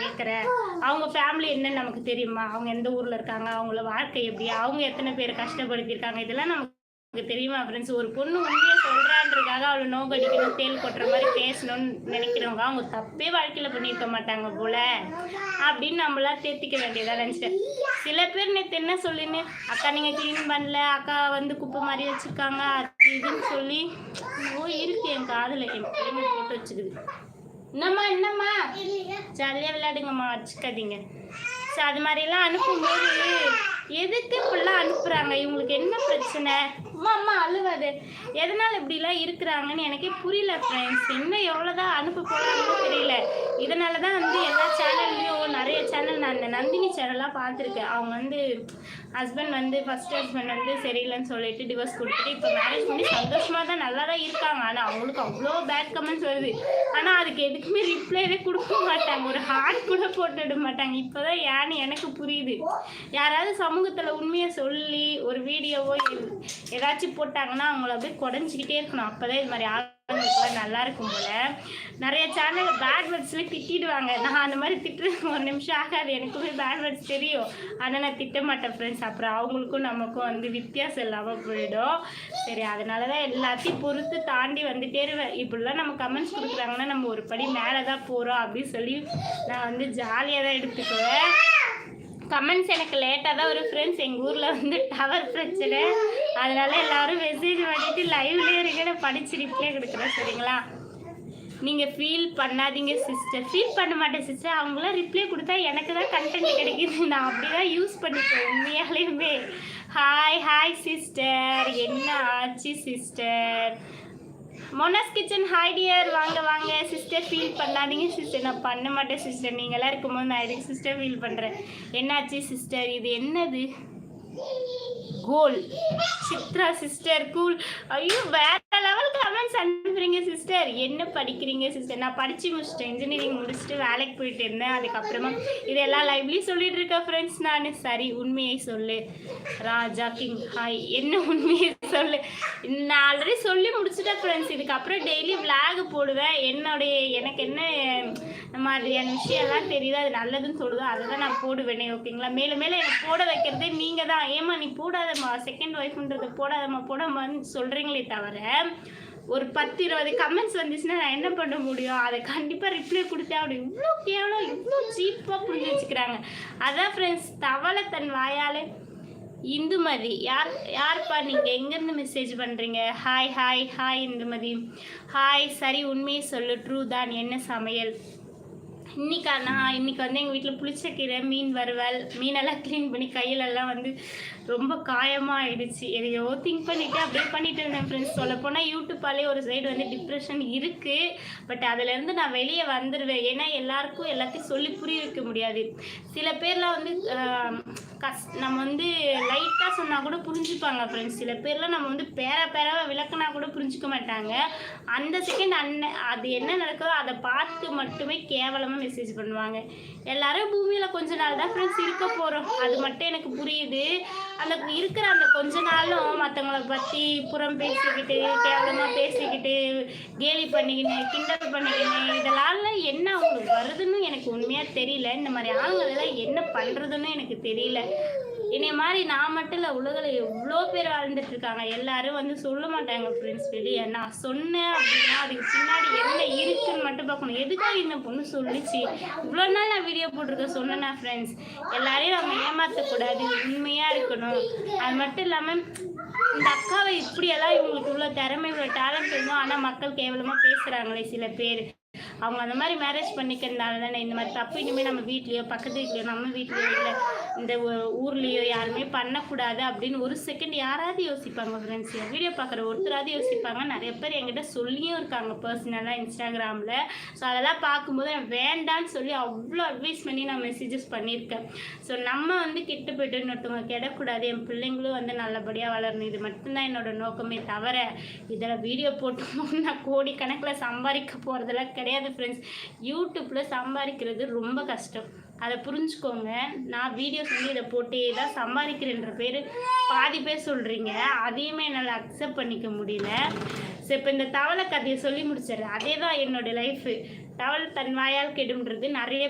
கேட்குறேன். அவங்க ஃபேமிலி என்னன்னு நமக்கு தெரியுமா? அவங்க எந்த ஊரில் இருக்காங்க, அவங்கள வாழ்க்கை எப்படி, அவங்க எத்தனை பேர் கஷ்டப்படுத்தியிருக்காங்க, இதெல்லாம் நமக்கு தெரியுமா ஃப்ரெண்ட்ஸ்? ஒரு பொண்ணு உண்மையை சொல்கிறான்றதுக்காக அவளை நோக்கடிக்கணும், தேல் கொட்டுற மாதிரி பேசணும்னு நினைக்கிறவங்க அவங்க தப்பே வாழ்க்கையில் பண்ணியிருக்க மாட்டாங்க போல அப்படின்னு நம்மளாம் தேர்த்திக்க வேண்டியதாக நினச்சிட்டேன். சில பேர் நேற்று என்ன சொல்லின்னு, அக்கா நீங்கள் க்ளீன் பண்ணல, அக்கா வந்து குப்பை மாதிரி வச்சுருக்காங்க, அது இதுன்னு சொல்லி இருக்கு என் காதில். என் பிள்ளைங்க போட்டு வச்சுக்குது. என்னம்மா ஜாலியாக விளையாடுங்கம்மா, வச்சுக்காதீங்க. ஸோ அது மாதிரிலாம் அனுப்பும்போது எதுக்கு இப்படிலாம் அனுப்புகிறாங்க? இவங்களுக்கு என்ன பிரச்சனை? அம்மா அழுவாது, எதனால் இப்படிலாம் இருக்கிறாங்கன்னு எனக்கே புரியல ஃப்ரெண்ட்ஸ். இன்னும் எவ்வளோதான் அனுப்ப போகிறாங்கன்னு தெரியல. இதனால தான் வந்து எல்லா சேனல்லையும் நிறைய சேனல் நான் இந்த நந்தினி சேனல்லாம் பார்த்துருக்கேன். அவங்க வந்து ஹஸ்பண்ட் வந்து ஃபஸ்ட் ஹஸ்பண்ட் வந்து சரியில்லைன்னு சொல்லிட்டு டிவோர்ஸ் கொடுத்துட்டு இப்போ மேரேஜ் பண்ணி சந்தோஷமாக தான் நல்லா தான் இருக்காங்க. ஆனால் அவங்களுக்கு அவ்வளோ பேட் கமெண்ட்ஸ் வருது. ஆனால் அதுக்கு எதுக்குமே ரிப்ளைவே கொடுக்க மாட்டாங்க, ஒரு ஹார்ட் கூட போட்டுவிட மாட்டாங்க. இப்போ தான் ஏன்னு எனக்கு புரியுது. யாராவது சமூகத்தில் உண்மையை சொல்லி ஒரு வீடியோவோ ஏதாச்சும் போட்டாங்கன்னா அவங்கள அப்படியே குறைஞ்சிக்கிட்டே இருக்கணும். அப்போ தான் இது மாதிரி ஆளுங்களுக்குலாம் நல்லா இருக்கும் போல. நிறைய சேனல் பேட் வேர்ட்ஸ்லேயே திட்டிடுவாங்க. நான் அந்த மாதிரி திட்டுறதுக்கு ஒரு நிமிஷம் ஆகாது, எனக்குமே பேட் வேர்ட்ஸ் தெரியும். ஆனால் நான் திட்ட மாட்டேன் ஃப்ரெண்ட்ஸ். அப்புறம் அவங்களுக்கும் நமக்கும் வந்து வித்தியாசம் இல்லாமல் போயிடும். சரி, அதனால தான் எல்லாத்தையும் பொறுத்து தாண்டி வந்துட்டே இருவேன். இப்படிலாம் நம்ம கமெண்ட்ஸ் கொடுக்குறாங்கன்னா நம்ம ஒரு படி மேலே தான் போகிறோம் அப்படின்னு சொல்லி நான் வந்து ஜாலியாக தான் எடுத்துக்குவேன். கமெண்ட்ஸ் எனக்கு லேட்டாக தான் ஒரு ஃப்ரெண்ட்ஸ். எங்கள் ஊரில் வந்து டவர் பிரச்சனை, அதனால எல்லோரும் மெசேஜ் பண்ணிவிட்டு லைவ்லேயே இருக்க படித்து ரிப்ளை கொடுக்குறேன். சரிங்களா? நீங்கள் ஃபீல் பண்ணாதீங்க சிஸ்டர். ஃபீல் பண்ண மாட்டேன் சிஸ்டர். அவங்களாம் ரிப்ளை கொடுத்தா எனக்கு தான் கண்டென்ட் கிடைக்கிது. நான் அப்படி தான் யூஸ் பண்ணிப்பேன் உண்மையாலேயுமே. ஹாய் சிஸ்டர், என்ன ஆச்சு sister? Mona's kitchen hi dear, வாங்க சிஸ்டர். ஃபீல் பண்ணாதீங்க சிஸ்டர். நான் பண்ண மாட்டேன் சிஸ்டர். நீங்களாம் இருக்கும்போது நான் எதுக்கு சிஸ்டர் ஃபீல் பண்ணுறேன்? என்னாச்சு சிஸ்டர்? இது என்னது? கோல் சித்ரா சிஸ்டர் கூல். ஐயோ, வேற லெவல் கமெண்ட்ஸ் அனுப்புறீங்க சிஸ்டர். என்ன படிக்கிறீங்க சிஸ்டர்? நான் படித்து முடிச்சிட்டேன், இன்ஜினியரிங் முடிச்சுட்டு வேலைக்கு போயிட்டு இருந்தேன். அதுக்கப்புறமா இதெல்லாம் லைவ்லேயும் சொல்லிட்டு இருக்கேன் ஃப்ரெண்ட்ஸ் நான். சரி, உண்மையை சொல்லு ராஜா கிங். ஹாய், என்ன உண்மையை சொல்லு? நான் ஆல்ரெடி சொல்லி முடிச்சுட்டேன் ஃப்ரெண்ட்ஸ். இதுக்கப்புறம் டெய்லி விளாக் போடுவேன். எனக்கு என்ன மாதிரியான விஷயம்லாம் தெரியுது, அது நல்லதுன்னு சொல்லுதோ அதை தான் நான் போடுவேனே. ஓகேங்களா? மேலும் எனக்கு போட வைக்கிறதே நீங்கள் தான். ஏமா நீ போடாதம்மா, செகண்ட் ஒய்ஃப்ன்றது போடாதம்மான்னு சொல்கிறீங்களே தவிர ஒரு 10-20 கமெண்ட்ஸ் வந்துச்சுன்னா நான் என்ன பண்ண முடியும்? அதை கண்டிப்பாக ரிப்ளை கொடுத்தேன். அப்படி இவ்வளோ கேவலம், இவ்வளோ சீப்பாக புரிஞ்சு வச்சுக்கிறாங்க. அதான் ஃப்ரெண்ட்ஸ், தவளை தன் வாயாலே. இந்துமதி யார்ப்பா நீங்கள்? எங்கேருந்து மெசேஜ் பண்ணுறீங்க? ஹாய் இந்துமதி. ஹாய். சரி, உண்மையை சொல்லு, ட்ரூ தான். என்ன சமையல் இன்னைக்கு வந்து எங்கள் வீட்டில் புளிச்சக்கீரை, மீன் வறுவல். மீனெல்லாம் க்ளீன் பண்ணி கையிலெல்லாம் வந்து ரொம்ப காயமாக ஆகிடுச்சு. எதையோ திங்க் பண்ணிவிட்டு அப்படியே பண்ணிட்டு இருந்தேன் ஃப்ரெண்ட்ஸ். சொல்லப்போனால் யூடியூப்பாலே ஒரு சைடு வந்து டிப்ரெஷன் இருக்குது. பட் அதிலேருந்து நான் வெளியே வந்துடுவேன். ஏன்னா எல்லாருக்கும் எல்லாத்தையும் சொல்லி புரிய வைக்க முடியாது. சில பேர்லாம் வந்து நம்ம வந்து லைட்டாக சொன்னால் கூட புரிஞ்சுப்பாங்க ஃப்ரெண்ட்ஸ். சில பேர்லாம் நம்ம வந்து பேராக விளக்குனா கூட புரிஞ்சுக்க மாட்டாங்க. அந்த செகண்ட் அது என்ன நடக்குதோ அதை பார்த்து மட்டுமே கேவலமாக மெசேஜ் பண்ணுவாங்க. எல்லாரும் பூமியில் கொஞ்ச நாள் தான் ஃப்ரெண்ட்ஸ் இருக்க போகிறோம், அது மட்டும் எனக்கு புரியுது. அந்த இருக்கிற அந்த கொஞ்ச நாளும் மற்றவங்களை பற்றி புறம் பேசிக்கிட்டு, கேவலமாக பேசிக்கிட்டு, கேலி பண்ணிக்கின்னு, கிண்டல் பண்ணிக்கின்னு, இதெல்லாம் என்ன அவங்களுக்கு வருதுன்னு எனக்கு உண்மையாக தெரியல. இந்த மாதிரி ஆளுங்களெல்லாம் என்ன பண்ணுறதுன்னு எனக்கு தெரியல. என்னை மாதிரி நான் மட்டும் இல்லை, உலகில் எவ்வளோ பேர் வாழ்ந்துட்டு இருக்காங்க. எல்லாரும் வந்து சொல்ல மாட்டாங்க ஃப்ரெண்ட்ஸ் வெளியே. நான் சொன்னேன் அப்படின்னா அதுக்கு பின்னாடி என்ன இருக்குன்னு மட்டும் பார்க்கணும். எதுக்காக இந்த பொண்ணு சொல்லிச்சு? இவ்வளோ நாள் நான் வீடியோ போட்டிருக்கேன் சொன்னேன்னா ஃப்ரெண்ட்ஸ். எல்லாரையும் நம்ம ஏமாற்றக்கூடாது, உண்மையாக இருக்கணும். அது மட்டும் இல்லாமல் இந்த அக்காவை இப்படியெல்லாம் இவங்களுக்கு இவ்வளோ திறமை, இவ்வளோ டேலண்ட் இருந்தோம், ஆனால் மக்கள் கேவலமாக பேசுகிறாங்களே சில பேர். அவங்க அந்த மாதிரி மேரேஜ் பண்ணிக்கிறதுனால தானே இந்த மாதிரி தப்பு இனிமேல் நம்ம வீட்லேயோ பக்கத்து வீட்லையோ நம்ம வீட்லேயோ இல்லை இந்த ஊர்லேயோ யாருமே பண்ணக்கூடாது அப்படின்னு ஒரு செகண்ட் யாராவது யோசிப்பாங்க ஃப்ரெண்ட்ஸ். வீடியோ பார்க்குற ஒருத்தராவது யோசிப்பாங்க. நிறைய பேர் என்கிட்ட சொல்லியும் இருக்காங்க பர்சனலாக இன்ஸ்டாகிராமில். ஸோ அதெல்லாம் பார்க்கும்போது நான் வேண்டான்னு சொல்லி அவ்வளோ அட்வைஸ் பண்ணி நான் மெசேஜஸ் பண்ணியிருக்கேன். ஸோ நம்ம வந்து கெட்டு போய்ட்டு இன்னொருத்தவங்க கெடக்கூடாது, என் பிள்ளைங்களும் வந்து நல்லபடியாக வளரணும், இது மட்டும்தான் என்னோட நோக்கமே தவிர இதில் வீடியோ போட்டு நான் கோடிக்கணக்கில் சம்பாதிக்க போகிறதெல்லாம் கிடையாது ஃப்ரெண்ட்ஸ். யூடியூப்பில் சம்பாதிக்கிறது ரொம்ப கஷ்டம், அதை புரிஞ்சுக்கோங்க. நான் வீடியோஸ் வந்து இதை போட்டே தான் சம்பாதிக்கிறேன்ற பேர் பாதி பேர் சொல்கிறீங்க, அதையுமே என்னால் அக்செப்ட் பண்ணிக்க முடியல. ஸோ இப்போ இந்த தவளை கதையை சொல்லி முடிச்சிடுறேன். அதே தான் என்னோடய லைஃபு. தவளை தன் வாயால் கெடும்ன்றது நிறைய